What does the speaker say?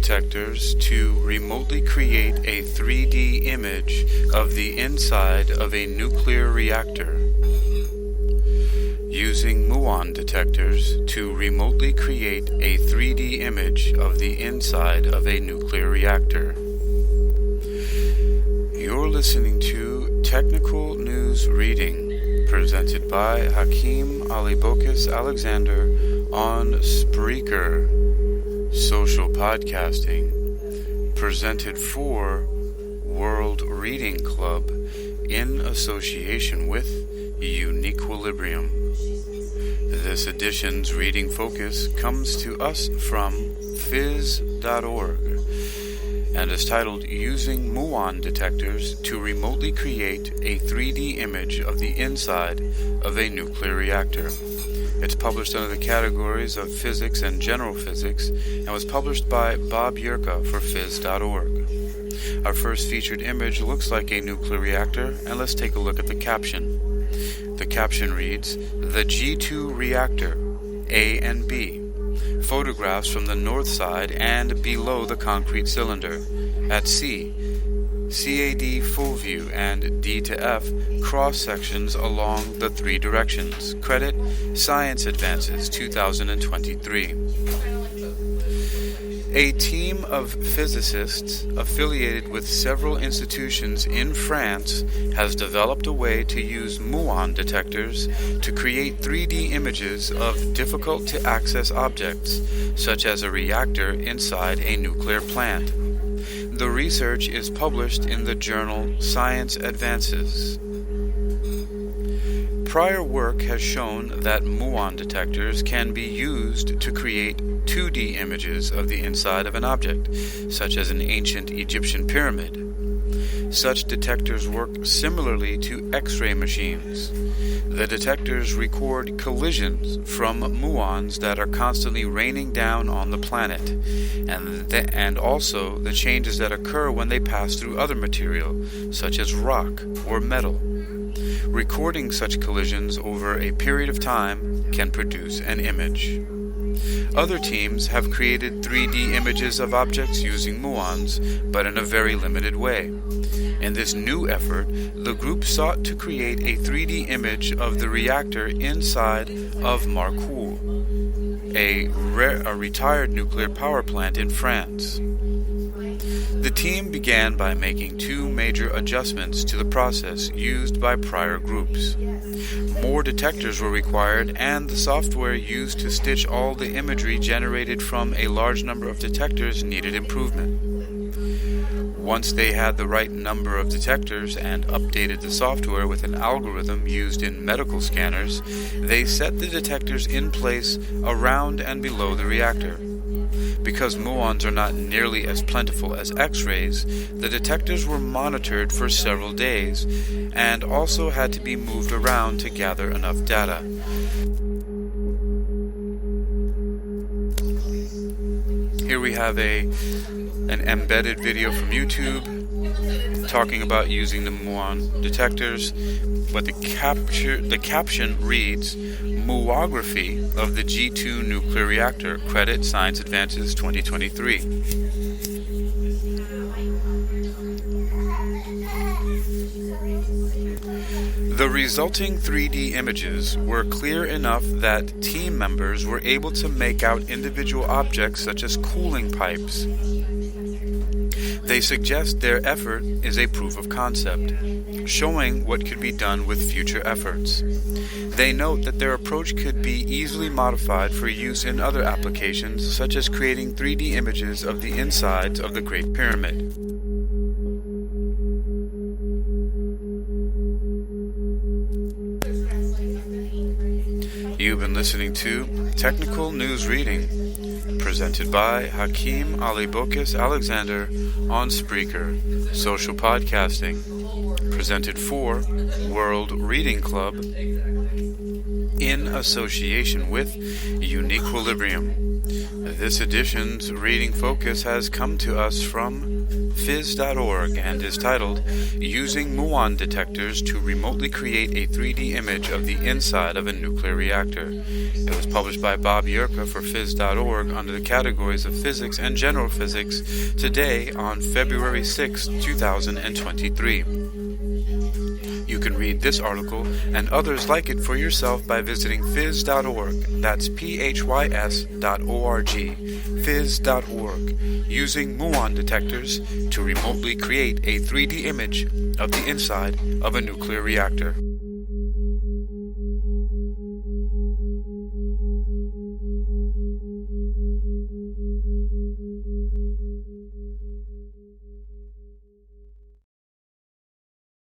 detectors to remotely create a 3D image of the inside of a nuclear reactor. Using muon detectors to remotely create a 3D image of the inside of a nuclear reactor. You're listening to Technical News Reading, presented by Hakeem Alibokis Alexander on Spreaker. Social podcasting, presented for World Reading Club in association with UniquilibriuM. This edition's reading focus comes to us from phys.org and is titled Using Muon Detectors to Remotely Create a 3D Image of the Inside of a Nuclear Reactor. It's published under the categories of Physics and General Physics and was published by Bob Yerka for phys.org. Our first featured image looks like a nuclear reactor, and let's take a look at the caption. The caption reads, "The G2 reactor, A and B. Photographs from the north side and below the concrete cylinder. At C, CAD full view and D to F cross sections along the three directions. Credit Science Advances 2023. A team of physicists affiliated with several institutions in France has developed a way to use muon detectors to create 3D images of difficult-to-access objects, such as a reactor inside a nuclear plant. The research is published in the journal Science Advances. Prior work has shown that muon detectors can be used to create 2D images of the inside of an object, such as an ancient Egyptian pyramid. Such detectors work similarly to X-ray machines. The detectors record collisions from muons that are constantly raining down on the planet, and also the changes that occur when they pass through other material, such as rock or metal. Recording such collisions over a period of time can produce an image. Other teams have created 3D images of objects using muons, but in a very limited way. In this new effort, the group sought to create a 3D image of the reactor inside of Marcoule, a retired nuclear power plant in France. The team began by making two major adjustments to the process used by prior groups. More detectors were required, and the software used to stitch all the imagery generated from a large number of detectors needed improvement. Once they had the right number of detectors and updated the software with an algorithm used in medical scanners, they set the detectors in place around and below the reactor. Because muons are not nearly as plentiful as X-rays, the detectors were monitored for several days and also had to be moved around to gather enough data. Here we have an embedded video from YouTube talking about using the muon detectors, but the caption reads, "Muography of the G2 nuclear reactor, credit Science Advances 2023. The resulting 3D images were clear enough that team members were able to make out individual objects such as cooling pipes. They suggest their effort is a proof of concept, showing what could be done with future efforts. They note that their approach could be easily modified for use in other applications, such as creating 3D images of the insides of the Great Pyramid. You've been listening to Technical News Reading, presented by Hakeem Alibokis Alexander on Spreaker. Social podcasting, presented for World Reading Club in association with UniquilibriuM. This edition's reading focus has come to us from phys.org and is titled, Using Muon Detectors to Remotely Create a 3D Image of the Inside of a Nuclear Reactor. It was published by Bob Yerka for phys.org under the categories of Physics and General Physics today on February 6, 2023. You can read this article and others like it for yourself by visiting phys.org. That's phys.org. Phys.org. Using muon detectors to remotely create a 3D image of the inside of a nuclear reactor.